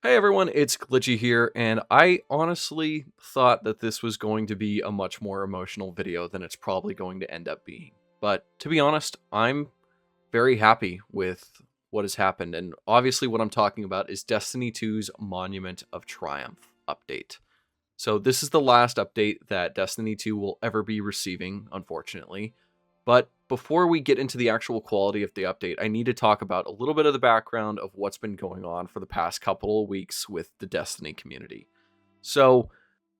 Hey everyone, it's Glitchy here, and I honestly thought that this was going to be a much more emotional video than it's probably going to end up being. But to be honest, I'm very happy with what has happened, and obviously what I'm talking about is Destiny 2's Monument of Triumph update. So this is the last update that Destiny 2 will ever be receiving, unfortunately. But before we get into the actual quality of the update, I need to talk about a little bit of the background of what's been going on for the past couple of weeks with the Destiny community. So,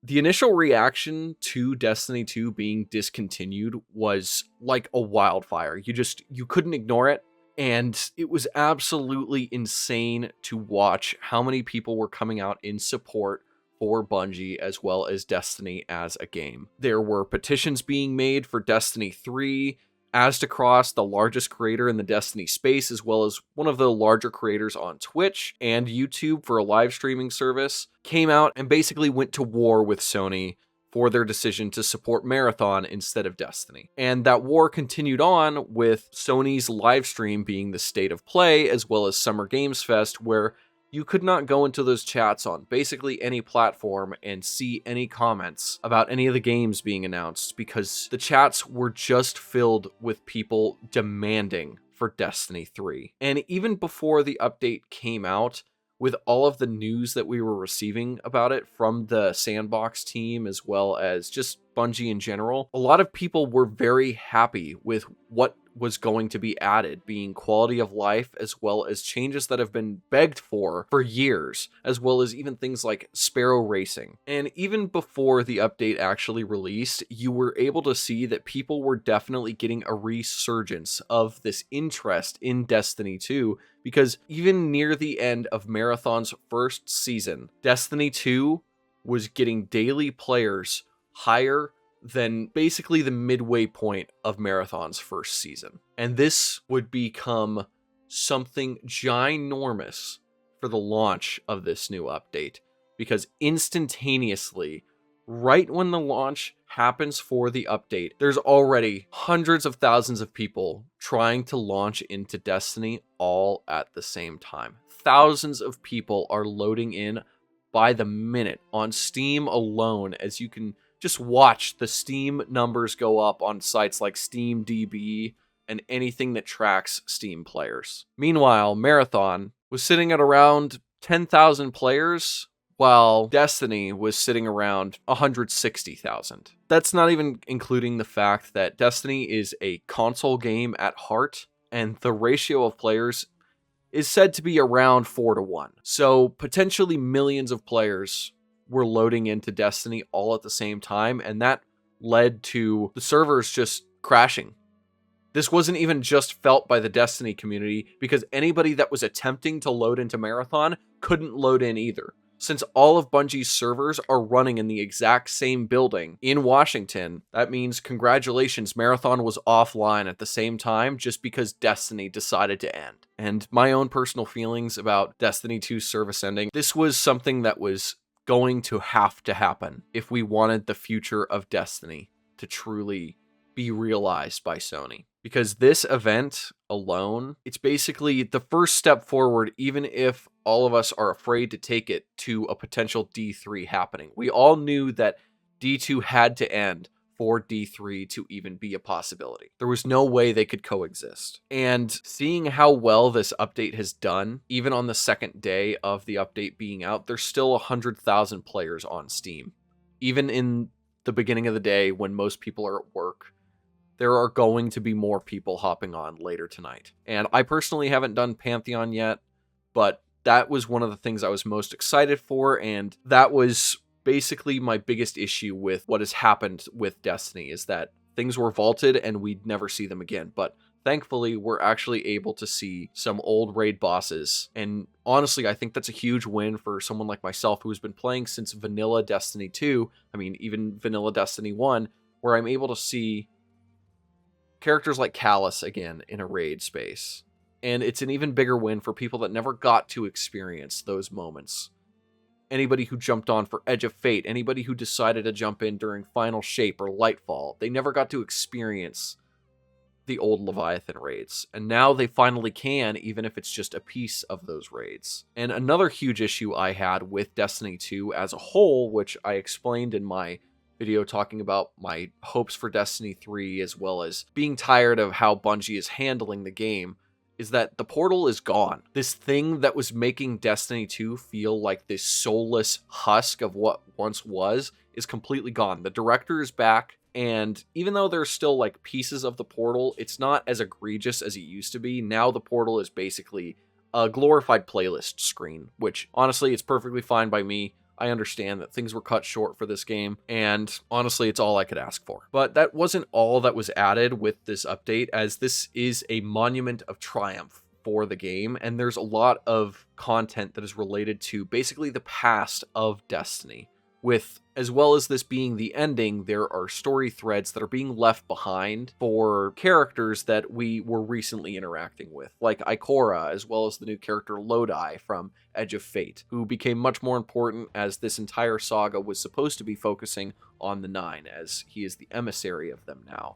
the initial reaction to Destiny 2 being discontinued was like a wildfire. You couldn't ignore it, and it was absolutely insane to watch how many people were coming out in support for Bungie as well as Destiny as a game. There were petitions being made for Destiny 3, Aztecross, the largest creator in the Destiny space, as well as one of the larger creators on Twitch and YouTube for a live streaming service, came out and basically went to war with Sony for their decision to support Marathon instead of Destiny. And that war continued on with Sony's live stream being the state of play, as well as Summer Games Fest, where you could not go into those chats on basically any platform and see any comments about any of the games being announced because the chats were just filled with people demanding for Destiny 3. And even before the update came out, with all of the news that we were receiving about it from the Sandbox team as well as just Bungie in general, a lot of people were very happy with what was going to be added, being quality of life as well as changes that have been begged for years, as well as even things like Sparrow Racing. And even before the update actually released, you were able to see that people were definitely getting a resurgence of this interest in Destiny 2, because even near the end of Marathon's first season, Destiny 2 was getting daily players higher than basically the midway point of Marathon's first season. And this would become something ginormous for the launch of this new update, because instantaneously, right when the launch happens for the update, there's already hundreds of thousands of people trying to launch into Destiny all at the same time. Thousands of people are loading in by the minute on Steam alone, as you can just watch the Steam numbers go up on sites like SteamDB and anything that tracks Steam players. Meanwhile, Marathon was sitting at around 10,000 players, while Destiny was sitting around 160,000. That's not even including the fact that Destiny is a console game at heart, and the ratio of players is said to be around 4-1. So potentially millions of players were loading into Destiny all at the same time, and that led to the servers just crashing. This wasn't even just felt by the Destiny community, because anybody that was attempting to load into Marathon couldn't load in either. Since all of Bungie's servers are running in the exact same building in Washington, that means congratulations, Marathon was offline at the same time just because Destiny decided to end. And my own personal feelings about Destiny 2's service ending, this was something that was going to have to happen if we wanted the future of Destiny to truly be realized by Sony. Because this event alone, it's basically the first step forward, even if all of us are afraid to take it to a potential D3 happening. We all knew that D2 had to end for D3 to even be a possibility. There was no way they could coexist. And seeing how well this update has done, even on the second day of the update being out, there's still 100,000 players on Steam. Even in the beginning of the day when most people are at work, there are going to be more people hopping on later tonight. And I personally haven't done Pantheon yet, but that was one of the things I was most excited for, and that was basically my biggest issue with what has happened with Destiny, is that things were vaulted and we'd never see them again. But thankfully, we're actually able to see some old raid bosses. And honestly, I think that's a huge win for someone like myself who has been playing since vanilla Destiny 2. I mean, even vanilla Destiny 1, where I'm able to see characters like Callus again in a raid space. And it's an even bigger win for people that never got to experience those moments. Anybody who jumped on for Edge of Fate, anybody who decided to jump in during Final Shape or Lightfall, they never got to experience the old Leviathan raids, and now they finally can, even if it's just a piece of those raids. And another huge issue I had with Destiny 2 as a whole, which I explained in my video talking about my hopes for Destiny 3, as well as being tired of how Bungie is handling the game, is that the portal is gone. This thing that was making Destiny 2 feel like this soulless husk of what once was is completely gone. The director is back, and even though there's still like pieces of the portal, it's not as egregious as it used to be. Now the portal is basically a glorified playlist screen, which honestly, it's perfectly fine by me. I understand that things were cut short for this game, and honestly, it's all I could ask for. But that wasn't all that was added with this update, as this is a monument of triumph for the game, and there's a lot of content that is related to basically the past of Destiny. With, as well as this being the ending, there are story threads that are being left behind for characters that we were recently interacting with, like Ikora, as well as the new character Lodi from Edge of Fate, who became much more important as this entire saga was supposed to be focusing on the Nine, as he is the emissary of them now.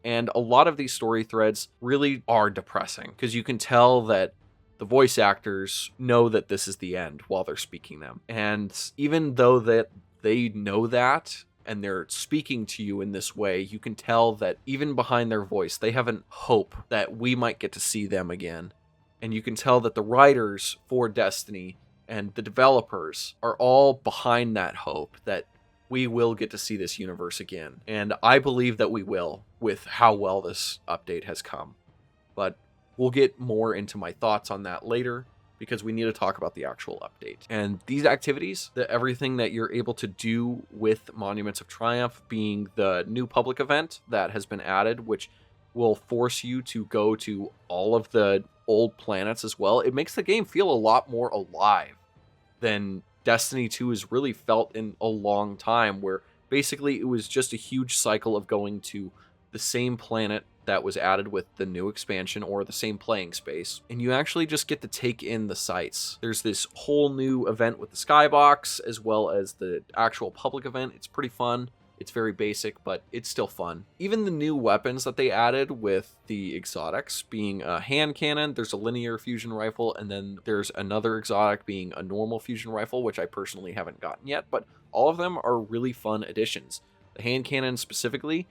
And a lot of these story threads really are depressing, because you can tell that the voice actors know that this is the end while they're speaking them. And even though that they know that and they're speaking to you in this way, you can tell that even behind their voice, they have a hope that we might get to see them again. And you can tell that the writers for Destiny and the developers are all behind that hope that we will get to see this universe again. And I believe that we will, with how well this update has come. But we'll get more into my thoughts on that later, because we need to talk about the actual update. And these activities, everything that you're able to do with Monuments of Triumph, being the new public event that has been added, which will force you to go to all of the old planets as well. It makes the game feel a lot more alive than Destiny 2 has really felt in a long time, where basically it was just a huge cycle of going to the same planet that was added with the new expansion, or the same playing space, and you actually just get to take in the sights. There's this whole new event with the skybox, as well as the actual public event. It's pretty fun. It's very basic, but it's still fun. Even the new weapons that they added with the exotics, being a hand cannon, there's a linear fusion rifle, and then there's another exotic being a normal fusion rifle, which I personally haven't gotten yet, but all of them are really fun additions. The hand cannon specifically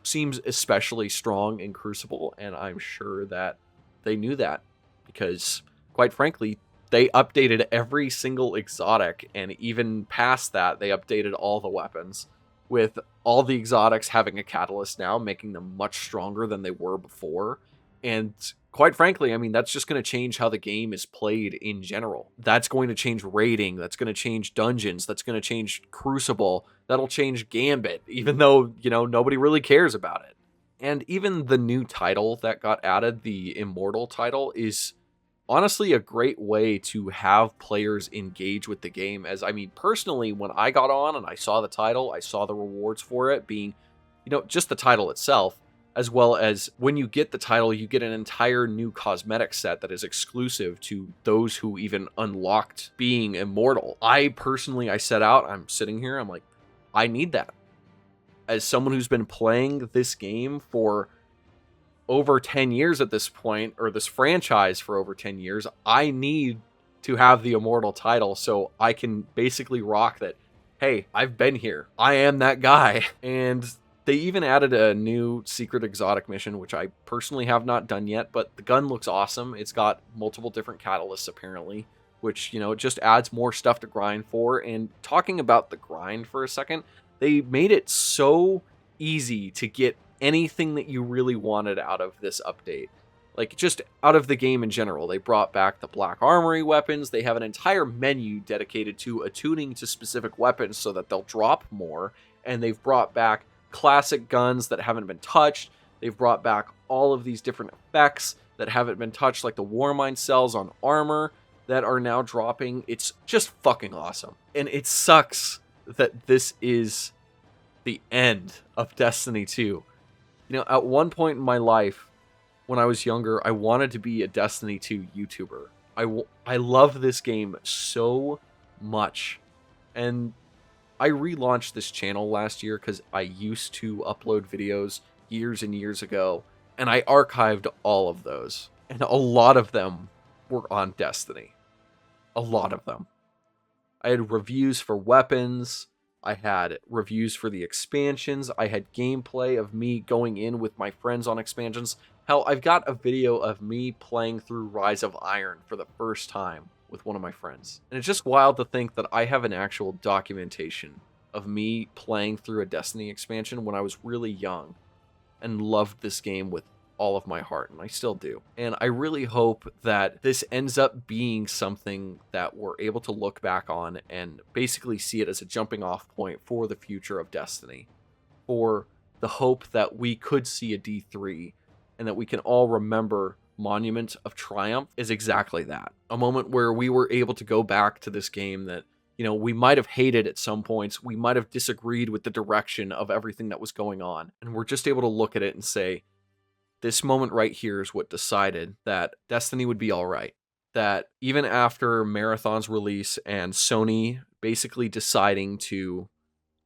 seems especially strong in Crucible, and I'm sure that they knew that, because quite frankly, they updated every single exotic, and even past that, they updated all the weapons, with all the exotics having a catalyst now, making them much stronger than they were before. And quite frankly, I mean, that's just going to change how the game is played in general. That's going to change raiding. That's going to change dungeons. That's going to change Crucible. That'll change Gambit, even though, you know, nobody really cares about it. And even the new title that got added, the Immortal title, is honestly a great way to have players engage with the game. As, I mean, personally, when I got on and I saw the title, I saw the rewards for it being, you know, just the title itself, as well as when you get the title, you get an entire new cosmetic set that is exclusive to those who even unlocked being immortal. I personally, I set out, I'm sitting here, I'm like, I need that. As someone who's been playing this game for over 10 years at this point, or this franchise for over 10 years, I need to have the immortal title so I can basically rock that, hey, I've been here. I am that guy. And they even added a new secret exotic mission, which I personally have not done yet, but the gun looks awesome. It's got multiple different catalysts, apparently, which, you know, it just adds more stuff to grind for. And talking about the grind for a second, they made it so easy to get anything that you really wanted out of this update. Like, just out of the game in general. They brought back the Black Armory weapons. They have an entire menu dedicated to attuning to specific weapons so that they'll drop more. And they've brought back classic guns that haven't been touched. They've brought back all of these different effects that haven't been touched, like the Warmind cells on armor that are now dropping. It's just fucking awesome. And it sucks that this is the end of Destiny 2. You know, at one point in my life, when I was younger, I wanted to be a Destiny 2 YouTuber. I love this game so much. And I relaunched this channel last year because I used to upload videos years and years ago, And I archived all of those. And a lot of them were on Destiny. A lot of them. I had reviews for weapons. I had reviews for the expansions. I had gameplay of me going in with my friends on expansions. Hell, I've got a video of me playing through Rise of Iron for the first time with one of my friends. And it's just wild to think that I have an actual documentation of me playing through a Destiny expansion when I was really young and loved this game with all of my heart, and I still do. And I really hope that this ends up being something that we're able to look back on and basically see it as a jumping off point for the future of Destiny, for the hope that we could see a D3 and that we can all remember Monument of Triumph is exactly that. A moment where we were able to go back to this game that, you know, we might have hated at some points, we might have disagreed with the direction of everything that was going on, and we're just able to look at it and say, this moment right here is what decided that Destiny would be all right. That even after Marathon's release and Sony basically deciding to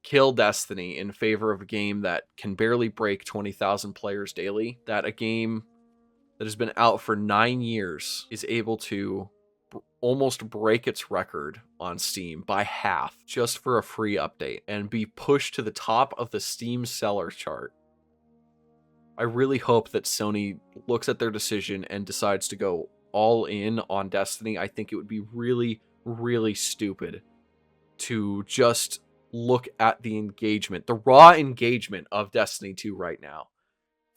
kill Destiny in favor of a game that can barely break 20,000 players daily, that a game that has been out for 9 years is able to almost break its record on Steam by half just for a free update and be pushed to the top of the Steam seller chart. I really hope that Sony looks at their decision and decides to go all in on Destiny. I think it would be really, really stupid to just look at the engagement, the raw engagement of Destiny 2 right now.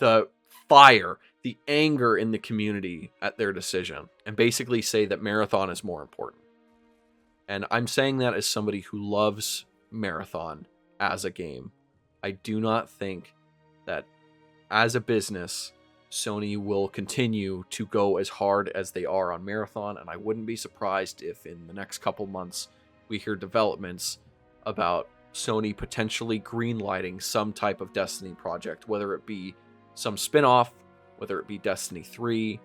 The fire, the anger in the community at their decision, and basically say that Marathon is more important. And I'm saying that as somebody who loves Marathon as a game. I do not think that as a business, Sony will continue to go as hard as they are on Marathon, and I wouldn't be surprised if in the next couple months we hear developments about Sony potentially greenlighting some type of Destiny project, whether it be some spin-off, whether it be Destiny 3.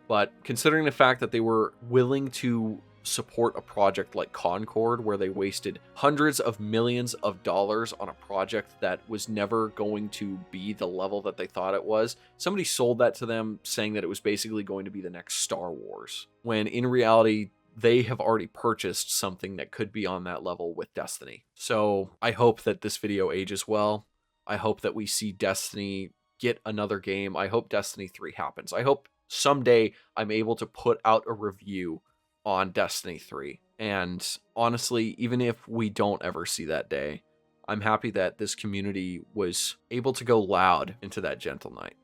But considering the fact that they were willing to support a project like Concord, where they wasted hundreds of millions of dollars on a project that was never going to be the level that they thought it was. Somebody sold that to them saying that it was basically going to be the next Star Wars, when in reality they have already purchased something that could be on that level with Destiny. So I hope that this video ages well. I hope that we see Destiny get another game. I hope Destiny 3 happens. I hope someday I'm able to put out a review on Destiny 3. And honestly, even if we don't ever see that day, I'm happy that this community was able to go loud into that gentle night,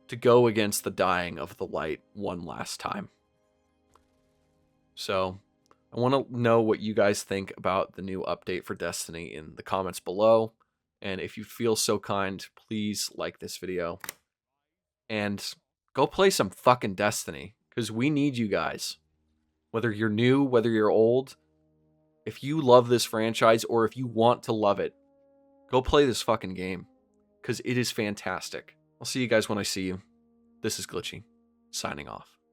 to go against the dying of the light one last time. So I want to know what you guys think about the new update for Destiny in the comments below. And if you feel so kind, please like this video and go play some fucking Destiny, because we need you guys. Whether you're new, whether you're old, if you love this franchise or if you want to love it, go play this fucking game, because it is fantastic. I'll see you guys when I see you. This is Glitchy, signing off.